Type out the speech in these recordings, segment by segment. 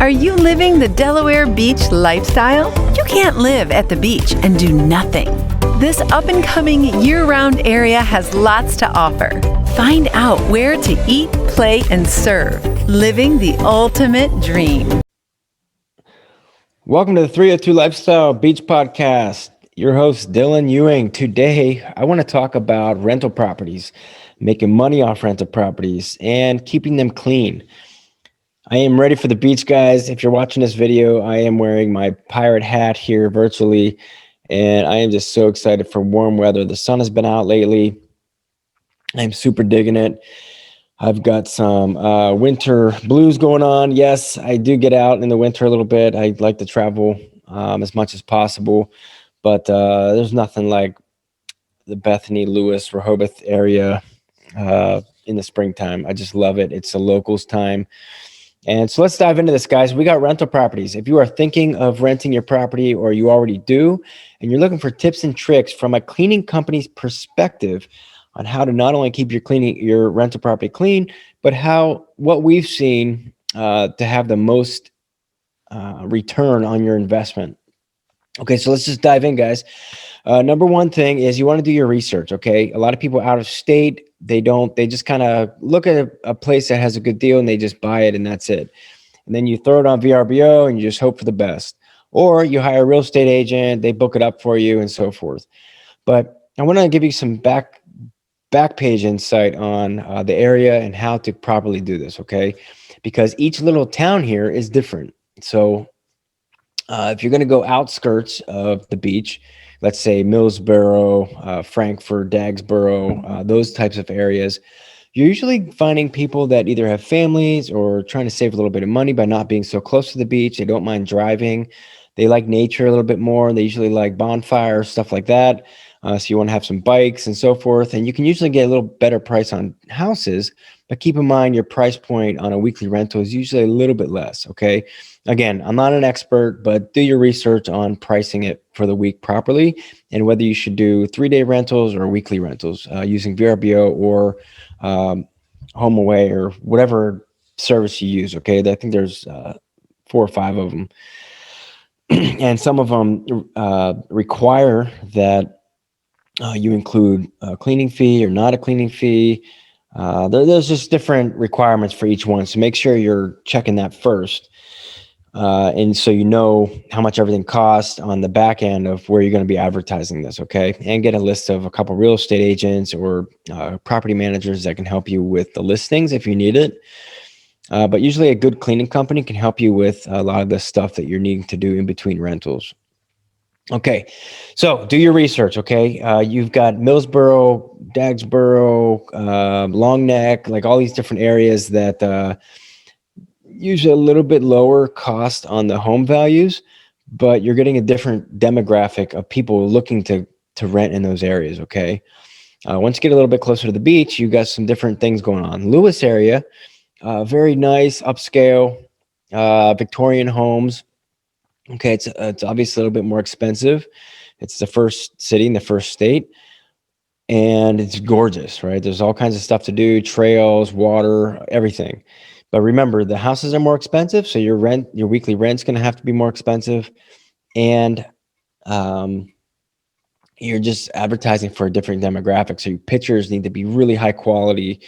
Are you living the Delaware Beach lifestyle? You can't live at the beach and do nothing. This up-and-coming year-round area has lots to offer. Find out where to eat, play, and serve. Living the ultimate dream. Welcome to the 302 Lifestyle Beach Podcast. Your host, Dylan Ewing. Today, I want to talk about rental properties, making money off rental properties, and keeping them clean. I am ready for the beach, guys. If you're watching this video, I am wearing my pirate hat here virtually, and I am just so excited for warm weather. The sun has been out lately. I'm super digging it. I've got some winter blues going on. Yes, I do get out in the winter a little bit. I like to travel as much as possible, but there's nothing like the Bethany, Lewis, Rehoboth area in the springtime. I just love it. It's a locals time. And so let's dive into this, guys. We got rental properties. If you are thinking of renting your property, or you already do, and you're looking for tips and tricks from a cleaning company's perspective on how to not only keep your rental property clean, but what we've seen to have the most return on your investment. Okay, so let's just dive in, guys. Number one thing is you want to do your research. Okay, a lot of people out of state, they just kind of look at a place that has a good deal and they just buy it and that's it. And then you throw it on VRBO and you just hope for the best. Or you hire a real estate agent, they book it up for you and so forth. But I want to give you some back page insight on the area and how to properly do this, okay? Because each little town here is different. So if you're going to go outskirts of the beach, let's say Millsboro, Frankfort, Dagsboro, those types of areas, you're usually finding people that either have families or trying to save a little bit of money by not being so close to the beach. They don't mind driving. They like nature a little bit more. They usually like bonfires, stuff like that. So you want to have some bikes and so forth. And you can usually get a little better price on houses, but keep in mind your price point on a weekly rental is usually a little bit less, okay? Again, I'm not an expert, but do your research on pricing it for the week properly and whether you should do 3-day rentals or weekly rentals using VRBO or Home Away or whatever service you use, okay? I think there's 4 or 5 of them. And some of them require that you include a cleaning fee or not a cleaning fee. There's just different requirements for each one. So make sure you're checking that first. And so you know how much everything costs on the back end of where you're going to be advertising this, okay? And get a list of a couple real estate agents or property managers that can help you with the listings if you need it. But usually a good cleaning company can help you with a lot of the stuff that you're needing to do in between rentals. Okay, so do your research, okay? You've got Millsboro, Dagsboro, Long Neck, like all these different areas that usually a little bit lower cost on the home values, but you're getting a different demographic of people looking to rent in those areas, okay? Once you get a little bit closer to the beach, you got some different things going on. Lewis area, very nice, upscale, Victorian homes. Okay, it's obviously a little bit more expensive. It's the first city in the first state, and it's gorgeous, right? There's all kinds of stuff to do, trails, water, everything. But remember, the houses are more expensive, so your weekly rent's going to have to be more expensive, and you're just advertising for a different demographic. So your pictures need to be really high quality.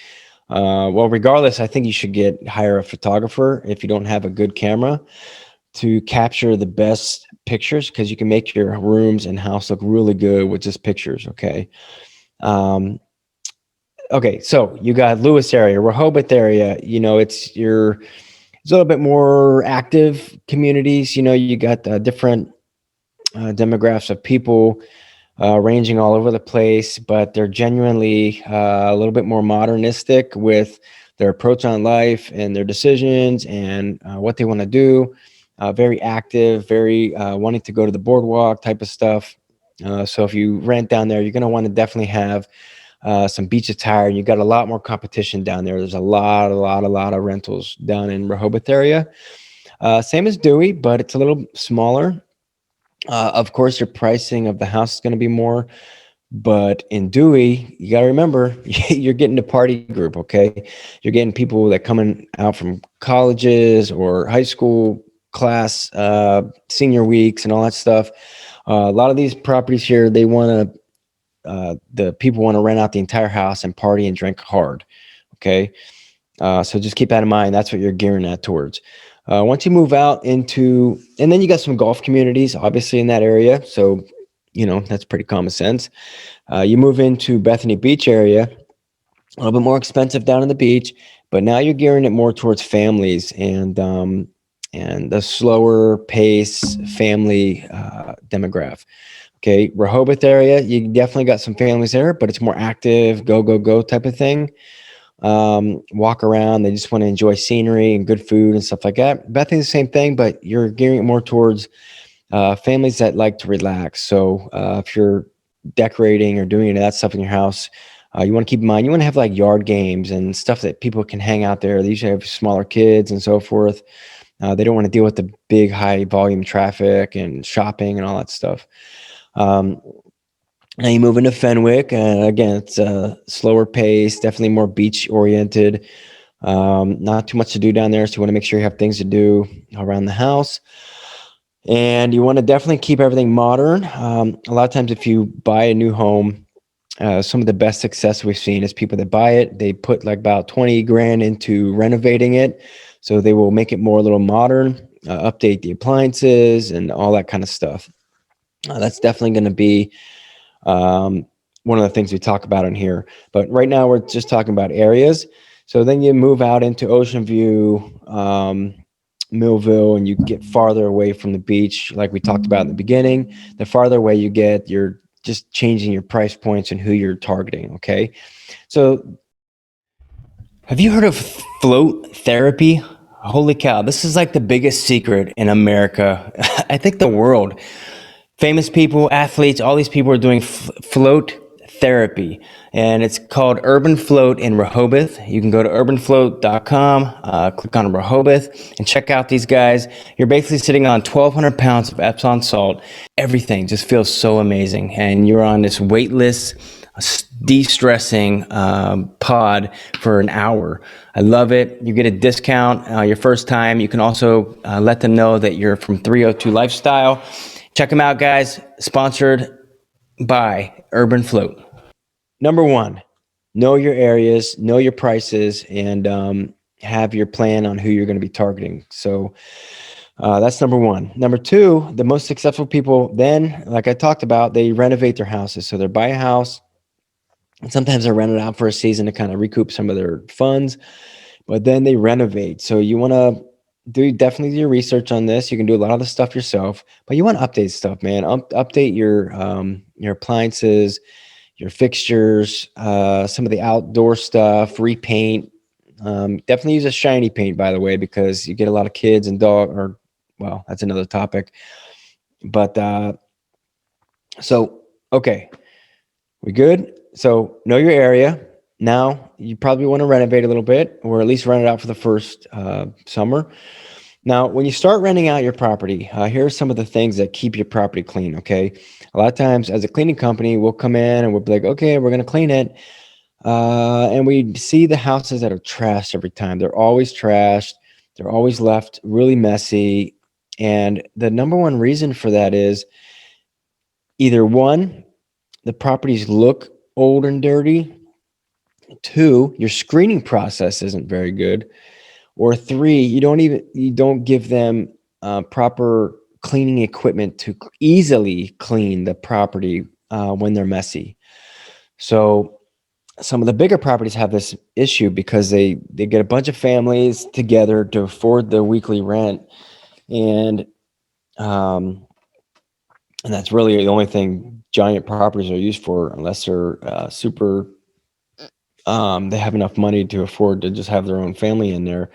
Well, regardless, I think you should hire a photographer if you don't have a good camera to capture the best pictures, because you can make your rooms and house look really good with just pictures, okay? Okay, so you got Lewis area, Rehoboth area, it's a little bit more active communities. You got different demographics of people ranging all over the place, but they're genuinely a little bit more modernistic with their approach on life and their decisions and what they want to do. Very active, very wanting to go to the boardwalk type of stuff. So if you rent down there, you're going to want to definitely have some beach attire. You got a lot more competition down there. There's a lot of rentals down in Rehoboth area. Same as Dewey, but it's a little smaller. Of course, your pricing of the house is going to be more. But in Dewey, you got to remember, you're getting a party group, okay? You're getting people that coming out from colleges or high school class senior weeks and all that stuff. A lot of these properties here, they want to the people want to rent out the entire house and party and drink hard. Okay. So just keep that in mind. That's what you're gearing that towards. Once you move out into, and then you got some golf communities, obviously, in that area. So, that's pretty common sense. You move into Bethany Beach area, a little bit more expensive down on the beach, but now you're gearing it more towards families and the slower pace family demographic. Okay, Rehoboth area, you definitely got some families there, but it's more active, go, go, go type of thing. Walk around, they just want to enjoy scenery and good food and stuff like that. Bethany's the same thing, but you're gearing it more towards families that like to relax. So if you're decorating or doing any of that stuff in your house, you want to keep in mind, you want to have like yard games and stuff that people can hang out there. They usually have smaller kids and so forth. They don't want to deal with the big high volume traffic and shopping and all that stuff. Now you move into Fenwick, and again, it's a slower pace, definitely more beach oriented. Not too much to do down there, so you want to make sure you have things to do around the house. And you want to definitely keep everything modern. A lot of times if you buy a new home, some of the best success we've seen is people that buy it, they put like about 20 grand into renovating it. So they will make it more a little modern, update the appliances and all that kind of stuff. That's definitely going to be one of the things we talk about in here. But right now we're just talking about areas. So then you move out into Ocean View, Millville, and you get farther away from the beach, like we talked about in the beginning. The farther away you get, you're just changing your price points and who you're targeting. Okay. So have you heard of float therapy? Holy cow. This is like the biggest secret in America. I think the world. Famous people, athletes, all these people are doing float therapy, and it's called Urban Float in Rehoboth. You can go to urbanfloat.com, click on Rehoboth, and check out these guys. You're basically sitting on 1,200 pounds of Epsom salt. Everything just feels so amazing, and you're on this weightless, de-stressing pod for an hour. I love it. You get a discount your first time. You can also let them know that you're from 302 Lifestyle. Check them out, guys. Sponsored by Urban Float. Number one, know your areas, know your prices, and have your plan on who you're going to be targeting. So that's number one. Number two, the most successful people then, like I talked about, they renovate their houses. So they buy a house, and sometimes they rent it out for a season to kind of recoup some of their funds, but then they renovate. So you want to definitely do your research on this. You can do a lot of the stuff yourself, but you want to update stuff, man. Update your appliances, your fixtures, some of the outdoor stuff, repaint. Definitely use a shiny paint, by the way, because you get a lot of kids and well, that's another topic. But okay, we good? So know your area. Now you probably want to renovate a little bit, or at least rent it out for the first summer. Now, when you start renting out your property, here are some of the things that keep your property clean. Okay, a lot of times as a cleaning company, we'll come in and we'll be like, okay, we're going to clean it. And we see the houses that are trashed every time. They're always trashed. They're always left really messy. And the number one reason for that is either one, the properties look old and dirty. Two, your screening process isn't very good. Or three, you don't give them proper cleaning equipment to easily clean the property when they're messy. So some of the bigger properties have this issue because they get a bunch of families together to afford the weekly rent, and that's really the only thing giant properties are used for, unless they're super. They have enough money to afford to just have their own family in there.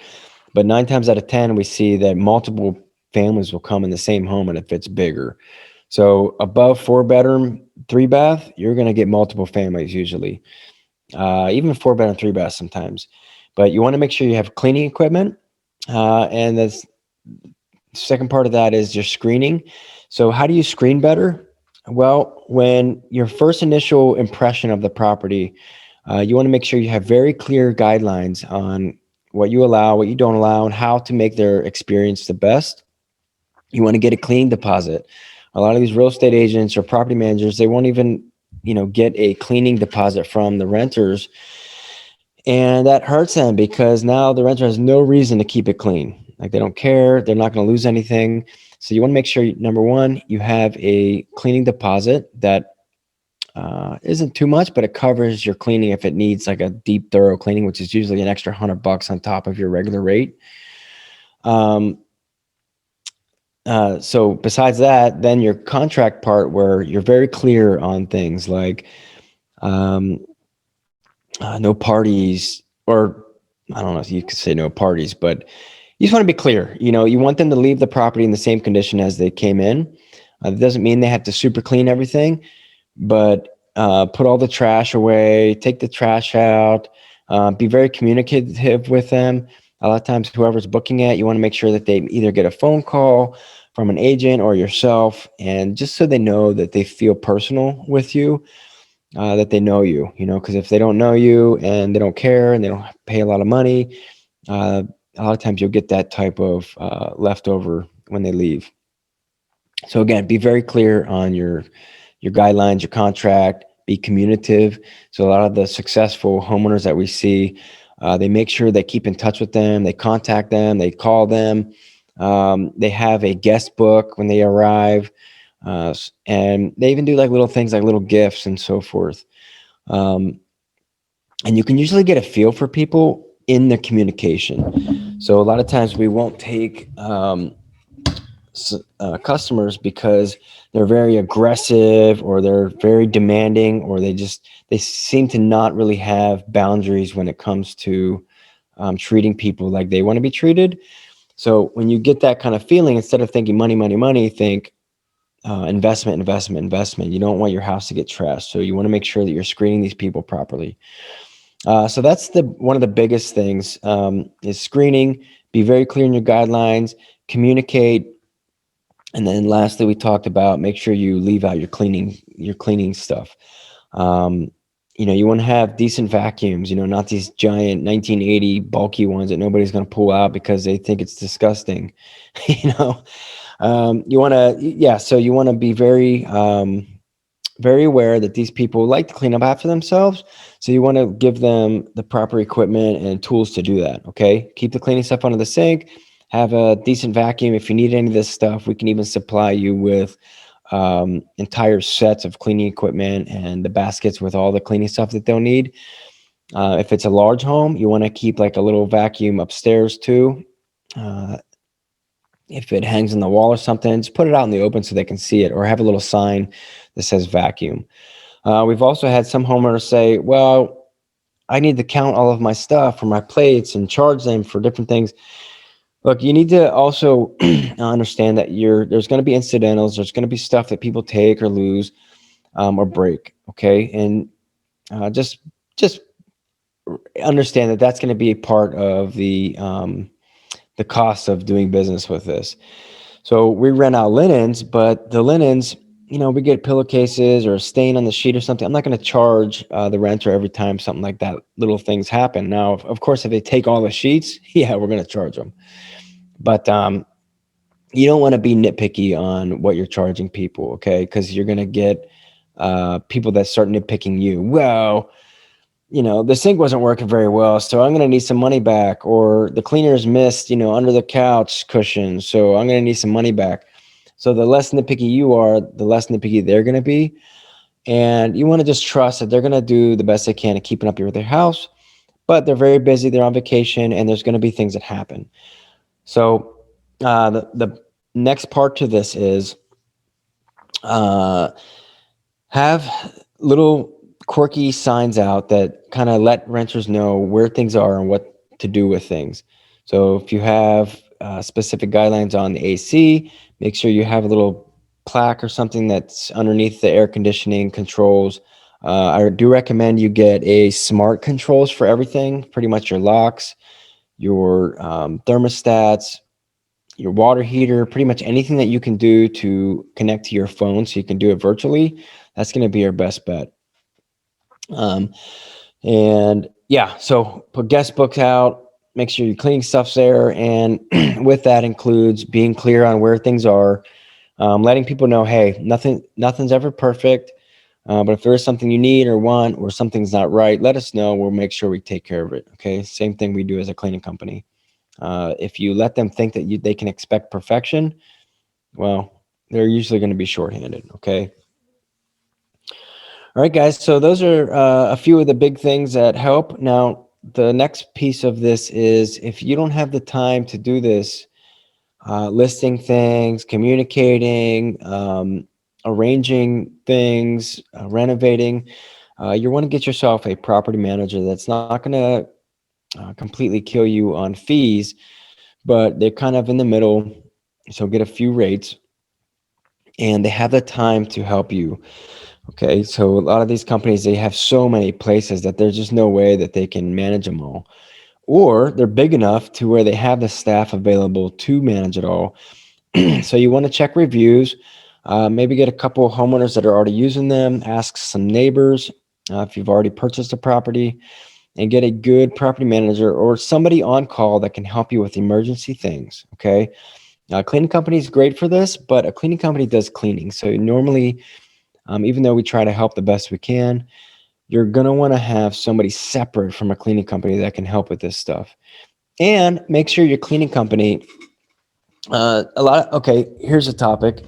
But 9 times out of 10, we see that multiple families will come in the same home, and if it's bigger. So above 4-bedroom, 3-bath, you're going to get multiple families usually. Even 4-bedroom, 3-bath sometimes. But you want to make sure you have cleaning equipment. And the second part of that is your screening. So how do you screen better? Well, when your first initial impression of the property, you want to make sure you have very clear guidelines on what you allow, what you don't allow, and how to make their experience the best. You want to get a cleaning deposit. A lot of these real estate agents or property managers, they won't even, get a cleaning deposit from the renters. And that hurts them because now the renter has no reason to keep it clean. Like, they don't care. They're not going to lose anything. So you want to make sure, number one, you have a cleaning deposit that isn't too much, but it covers your cleaning if it needs like a deep, thorough cleaning, which is usually an extra $100 on top of your regular rate. Um, so besides that, then your contract part where you're very clear on things like um, no parties, or I don't know if you could say no parties, but you just want to be clear. You want them to leave the property in the same condition as they came in. It doesn't mean they have to super clean everything, but put all the trash away, take the trash out, be very communicative with them. A lot of times, whoever's booking it, you want to make sure that they either get a phone call from an agent or yourself, and just so they know that they feel personal with you, that they know you, because if they don't know you and they don't care and they don't pay a lot of money, a lot of times you'll get that type of leftover when they leave. So again, be very clear on your guidelines, your contract, be communicative. So a lot of the successful homeowners that we see, they make sure they keep in touch with them, they contact them, they call them, they have a guest book when they arrive, and they even do like little things like little gifts and so forth. Um, and you can usually get a feel for people in the communication. So a lot of times we won't take customers because they're very aggressive or they're very demanding, or they seem to not really have boundaries when it comes to treating people like they want to be treated. So when you get that kind of feeling, instead of thinking money, money, money, think investment, investment, investment. You don't want your house to get trashed, so you want to make sure that you're screening these people properly. So that's one of the biggest things, is screening. Be very clear in your guidelines, communicate. And then lastly, we talked about make sure you leave out your cleaning stuff. You want to have decent vacuums, not these giant 1980 bulky ones that nobody's going to pull out because they think it's disgusting. You want to, yeah. So you want to be very aware that these people like to clean up after themselves. So you want to give them the proper equipment and tools to do that. Okay. Keep the cleaning stuff under the sink. Have a decent vacuum. If you need any of this stuff, we can even supply you with entire sets of cleaning equipment and the baskets with all the cleaning stuff that they'll need. If it's a large home, you want to keep like a little vacuum upstairs too. If it hangs on the wall or something, just put it out in the open so they can see it, or have a little sign that says vacuum. We've also had some homeowners say, well, I need to count all of my stuff for my plates and charge them for different things. Look, you need to also understand that there's going to be incidentals. There's going to be stuff that people take or lose or break. Okay. And just understand that that's going to be a part of the cost of doing business with this. So we rent out linens, but the linens, we get pillowcases or a stain on the sheet or something. I'm not going to charge the renter every time something like that, little things happen. Now, of course, if they take all the sheets, yeah, we're going to charge them. But you don't want to be nitpicky on what you're charging people, okay? Because you're going to get people that start nitpicking you. Well, the sink wasn't working very well, so I'm going to need some money back. Or the cleaners missed, under the couch cushion, so I'm going to need some money back. So the less nitpicky you are, the less nitpicky they're going to be. And you want to just trust that they're going to do the best they can at keeping up with their house. But they're very busy, they're on vacation, and there's going to be things that happen. So the next part to this is have little quirky signs out that kind of let renters know where things are and what to do with things. So if you have specific guidelines on the AC, make sure you have a little plaque or something that's underneath the air conditioning controls. I do recommend you get a smart controls for everything, pretty much your locks, your thermostats, your water heater, pretty much anything that you can do to connect to your phone so you can do it virtually. That's going to be your best bet. And yeah, so put guest books out, make sure your cleaning stuff's there. And with that includes being clear on where things are, letting people know, hey, nothing's ever perfect. But if there is something you need or want or something's not right, let us know. We'll make sure we take care of it. Okay. Same thing we do as a cleaning company. If you let them think that they can expect perfection, well, they're usually going to be shorthanded. Okay. All right, guys. So those are a few of the big things that help. Now, the next piece of this is if you don't have the time to do this, listing things, communicating, arranging things, renovating, you want to get yourself a property manager that's not going to completely kill you on fees, but they're kind of in the middle. So get a few rates and they have the time to help you. Okay, so a lot of these companies, they have so many places that there's just no way that they can manage them all. Or they're big enough to where they have the staff available to manage it all. So you want to check reviews, maybe get a couple of homeowners that are already using them, ask some neighbors if you've already purchased a property, and get a good property manager or somebody on call that can help you with emergency things. Okay, cleaning company is great for this, but a cleaning company does cleaning. So normally, even though we try to help the best we can, you're going to want to have somebody separate from a cleaning company that can help with this stuff. And make sure your cleaning company, okay, here's a topic.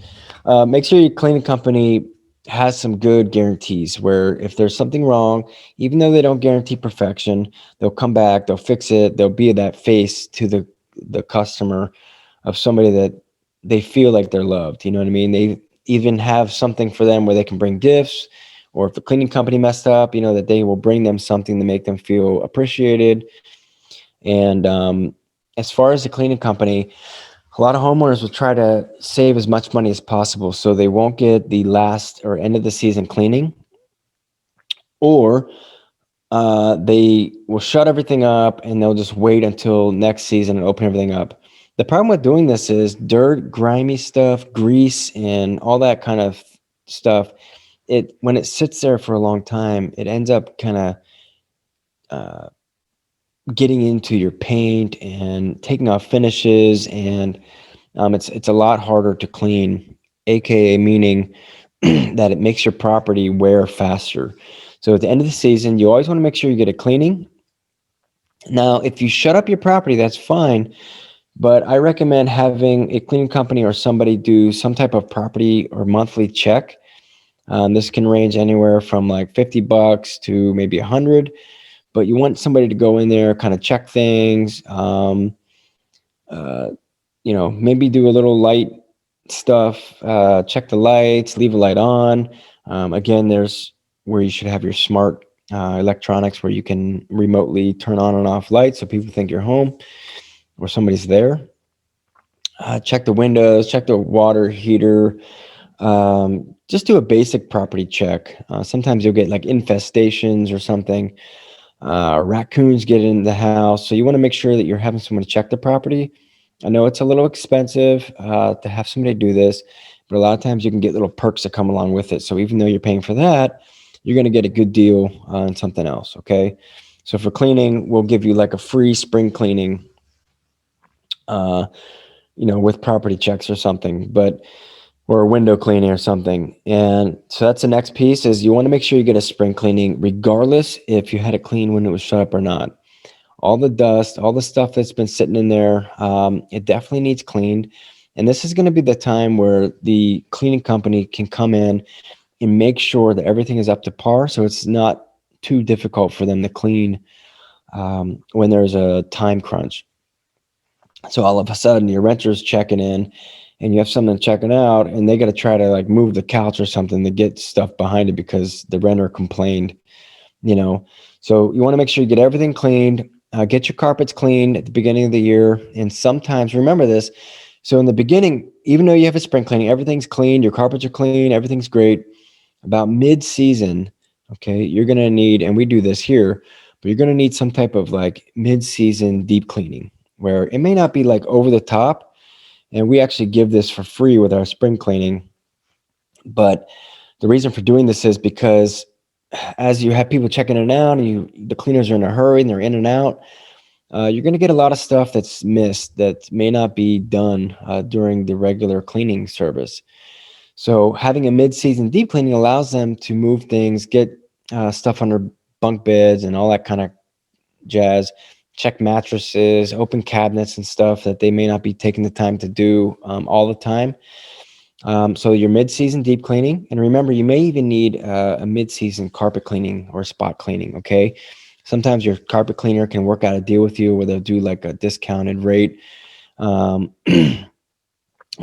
Make sure your cleaning company has some good guarantees where if there's something wrong, even though they don't guarantee perfection, they'll come back, they'll fix it, they'll be that face to the customer of somebody that they feel like they're loved. You know what I mean? They even have something for them where they can bring gifts, or if the cleaning company messed up, that they will bring them something to make them feel appreciated. And as far as the cleaning company, a lot of homeowners will try to save as much money as possible so they won't get the last or end of the season cleaning, or they will shut everything up and they'll just wait until next season and open everything up. The problem with doing this is dirt, grimy stuff, grease, and all that kind of stuff. When it sits there for a long time, it ends up kind of uh, getting into your paint and taking off finishes, and it's a lot harder to clean, aka meaning that it makes your property wear faster. So at the end of the season, you always want to make sure you get a cleaning. Now, if you shut up your property, that's fine, but I recommend having a cleaning company or somebody do some type of property or monthly check. This can range anywhere from like $50 to maybe 100, but you want somebody to go in there, kind of check things, uh, maybe do a little light stuff, check the lights, leave a light on. Again, there's where you should have your smart electronics where you can remotely turn on and off lights so people think you're home or somebody's there. Check the windows, check the water heater. Just do a basic property check. Sometimes you'll get like infestations or something. Raccoons get in the house. So you want to make sure that you're having someone to check the property. I know it's a little expensive to have somebody do this, but a lot of times you can get little perks that come along with it. So even though you're paying for that, you're going to get a good deal on something else. Okay. So for cleaning, we'll give you like a free spring cleaning, with property checks or something, or a window cleaning or something. And so that's the next piece is you want to make sure you get a spring cleaning, regardless if you had it clean when it was shut up or not. All the dust, all the stuff that's been sitting in there, it definitely needs cleaned. And this is going to be the time where the cleaning company can come in and make sure that everything is up to par. So it's not too difficult for them to clean when there's a time crunch. So all of a sudden your renter's checking in and you have someone checking out and they got to try to like move the couch or something to get stuff behind it because the renter complained, you know. So you want to make sure you get everything cleaned, get your carpets cleaned at the beginning of the year. And sometimes remember this. So in the beginning, even though you have a spring cleaning, everything's clean, your carpets are clean, everything's great. About mid-season, okay, you're going to need, and we do this here, but you're going to need some type of like mid-season deep cleaning where it may not be like over the top. And we actually give this for free with our spring cleaning. But the reason for doing this is because as you have people checking in and out and the cleaners are in a hurry and they're in and out, you're going to get a lot of stuff that's missed that may not be done during the regular cleaning service. So having a mid-season deep cleaning allows them to move things, get stuff under bunk beds and all that kind of jazz, check mattresses, open cabinets and stuff that they may not be taking the time to do all the time. So your mid-season deep cleaning, and remember, you may even need a mid-season carpet cleaning or spot cleaning, okay? Sometimes your carpet cleaner can work out a deal with you where they'll do like a discounted rate on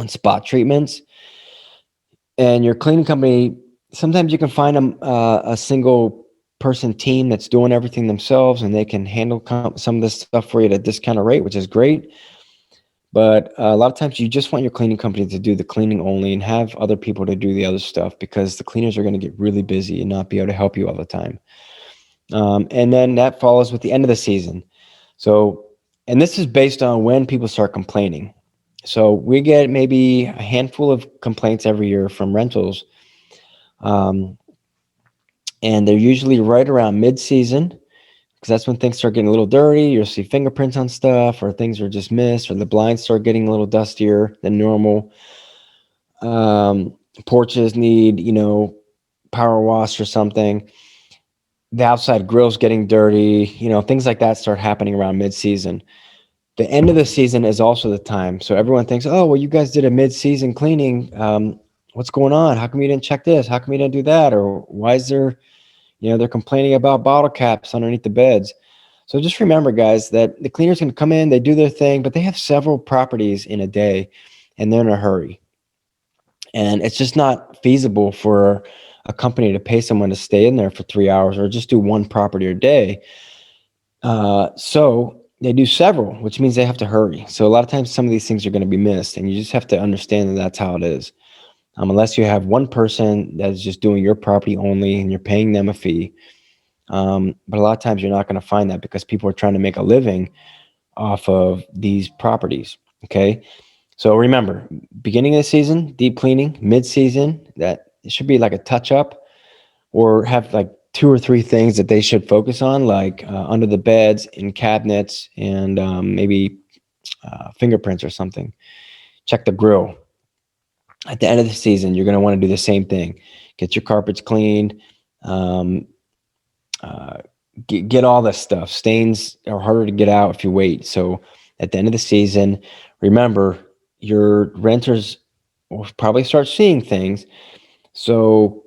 spot treatments. And your cleaning company, sometimes you can find a single person team that's doing everything themselves, and they can handle some of this stuff for you at a discounted rate, which is great. But a lot of times you just want your cleaning company to do the cleaning only and have other people to do the other stuff, because the cleaners are going to get really busy and not be able to help you all the time. And then that follows with the end of the season. So, and this is based on when people start complaining. So we get maybe a handful of complaints every year from rentals. And they're usually right around mid-season, because that's when things start getting a little dirty. You'll see fingerprints on stuff, or things are just missed, or the blinds start getting a little dustier than normal. Porches need, power wash or something. The outside grill's getting dirty, things like that start happening around mid-season. The end of the season is also the time. So everyone thinks, oh, well, you guys did a mid-season cleaning. What's going on? How come you didn't check this? How come you didn't do that? Or why is there, they're complaining about bottle caps underneath the beds. So just remember, guys, that the cleaners can come in, they do their thing, but they have several properties in a day and they're in a hurry. And it's just not feasible for a company to pay someone to stay in there for 3 hours or just do one property a day. So they do several, which means they have to hurry. So a lot of times some of these things are going to be missed, and you just have to understand that that's how it is. Unless you have one person that's just doing your property only and you're paying them a fee. But a lot of times you're not going to find that, because people are trying to make a living off of these properties. Okay. So remember, beginning of the season, deep cleaning, mid-season, that it should be like a touch up, or have like 2 or 3 things that they should focus on, like under the beds, in cabinets, and maybe fingerprints or something. Check the grill. At the end of the season, you're going to want to do the same thing. Get your carpets cleaned. Get all this stuff. Stains are harder to get out if you wait. So at the end of the season, remember, your renters will probably start seeing things. So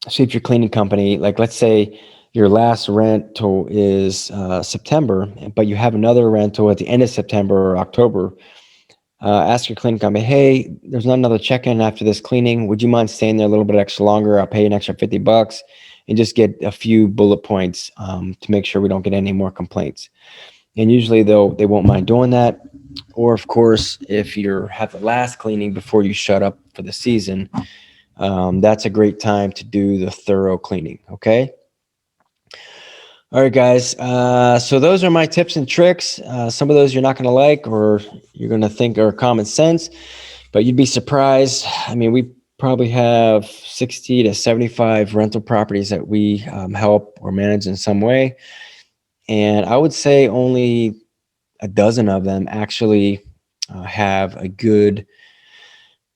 see if your cleaning company, like let's say your last rental is September, but you have another rental at the end of September or October. Ask your cleaning company, hey, there's not another check-in after this cleaning. Would you mind staying there a little bit extra longer? I'll pay you an extra $50 and just get a few bullet points to make sure we don't get any more complaints. And usually they won't mind doing that. Or of course, if you have the last cleaning before you shut up for the season, that's a great time to do the thorough cleaning. Okay. All right, guys. So those are my tips and tricks. Some of those you're not going to like, or you're going to think are common sense, but you'd be surprised. I mean, we probably have 60 to 75 rental properties that we help or manage in some way. And I would say only a dozen of them actually have a good,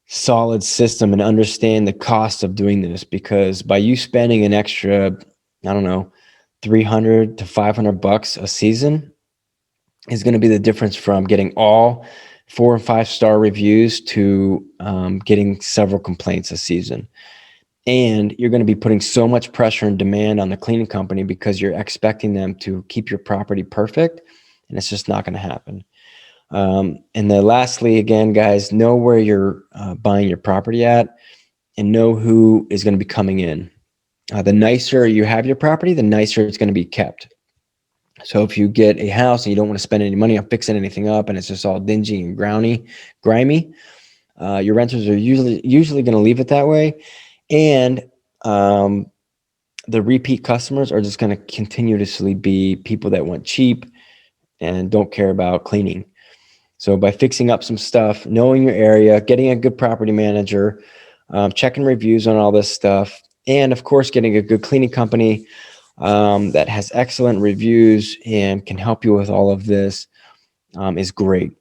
solid system and understand the cost of doing this, because by you spending an extra, I don't know, $300 to $500 a season is going to be the difference from getting all 4 and 5 star reviews to getting several complaints a season. And you're going to be putting so much pressure and demand on the cleaning company because you're expecting them to keep your property perfect, and it's just not going to happen. And then lastly, again, guys, know where you're buying your property at and know who is going to be coming in. The nicer you have your property, the nicer it's going to be kept. So if you get a house and you don't want to spend any money on fixing anything up and it's just all dingy and grimy, your renters are usually going to leave it that way. And the repeat customers are just going to continuously be people that want cheap and don't care about cleaning. So by fixing up some stuff, knowing your area, getting a good property manager, checking reviews on all this stuff, and of course, getting a good cleaning company that has excellent reviews and can help you with all of this is great.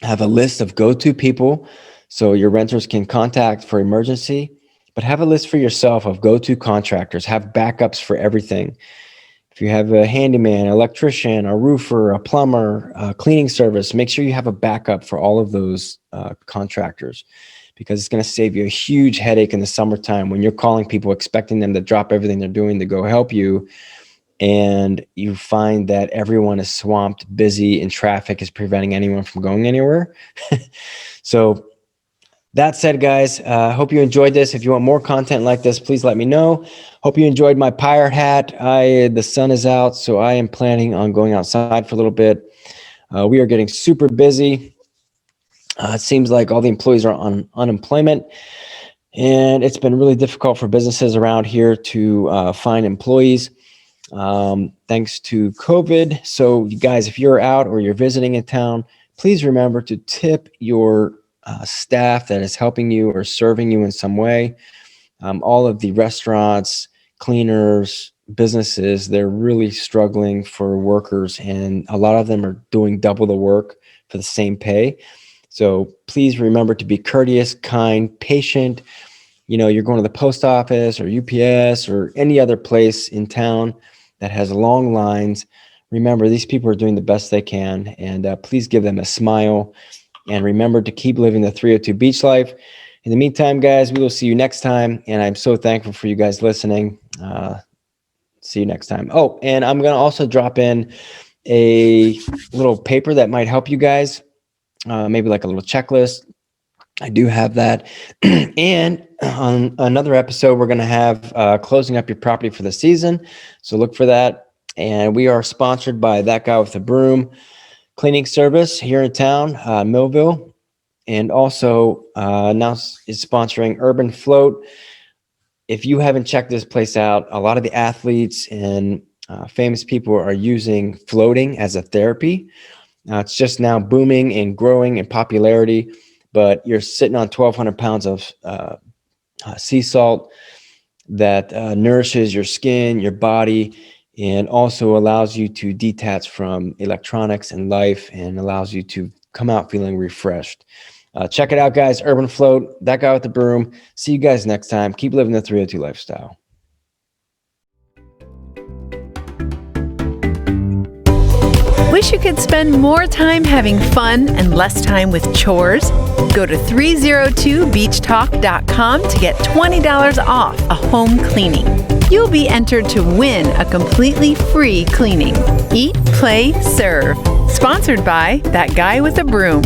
Have a list of go-to people so your renters can contact for emergency, but have a list for yourself of go-to contractors. Have backups for everything. If you have a handyman, electrician, a roofer, a plumber, a cleaning service, make sure you have a backup for all of those contractors, because it's going to save you a huge headache in the summertime when you're calling people expecting them to drop everything they're doing to go help you, and you find that everyone is swamped, busy, and traffic is preventing anyone from going anywhere. So that said, guys, hope you enjoyed this. If you want more content like this, please let me know. Hope you enjoyed my pirate hat. The sun is out, so I am planning on going outside for a little bit. We are getting super busy. It seems like all the employees are on unemployment, and it's been really difficult for businesses around here to find employees thanks to COVID. So you guys, if you're out or you're visiting in town, please remember to tip your staff that is helping you or serving you in some way. All of the restaurants, cleaners, businesses, they're really struggling for workers, and a lot of them are doing double the work for the same pay. So please remember to be courteous, kind, patient. You're going to the post office or UPS or any other place in town that has long lines. Remember, these people are doing the best they can, and please give them a smile. And remember to keep living the 302 beach life. In the meantime, guys, we will see you next time. And I'm so thankful for you guys listening. See you next time. Oh, and I'm going to also drop in a little paper that might help you guys. Maybe like a little checklist. I do have that. And on another episode, we're going to have closing up your property for the season. So look for that. And we are sponsored by That Guy with the Broom cleaning service here in town, Millville, and also now is sponsoring Urban Float. If you haven't checked this place out, a lot of the athletes and famous people are using floating as a therapy. It's just now booming and growing in popularity, but you're sitting on 1,200 pounds of sea salt that nourishes your skin, your body, and also allows you to detach from electronics and life, and allows you to come out feeling refreshed. Check it out, guys. Urban Float, That Guy with the Broom. See you guys next time. Keep living the 302 lifestyle. Wish you could spend more time having fun and less time with chores? Go to 302beachtalk.com to get $20 off a home cleaning. You'll be entered to win a completely free cleaning. Eat, play, serve. Sponsored by That Guy with a Broom.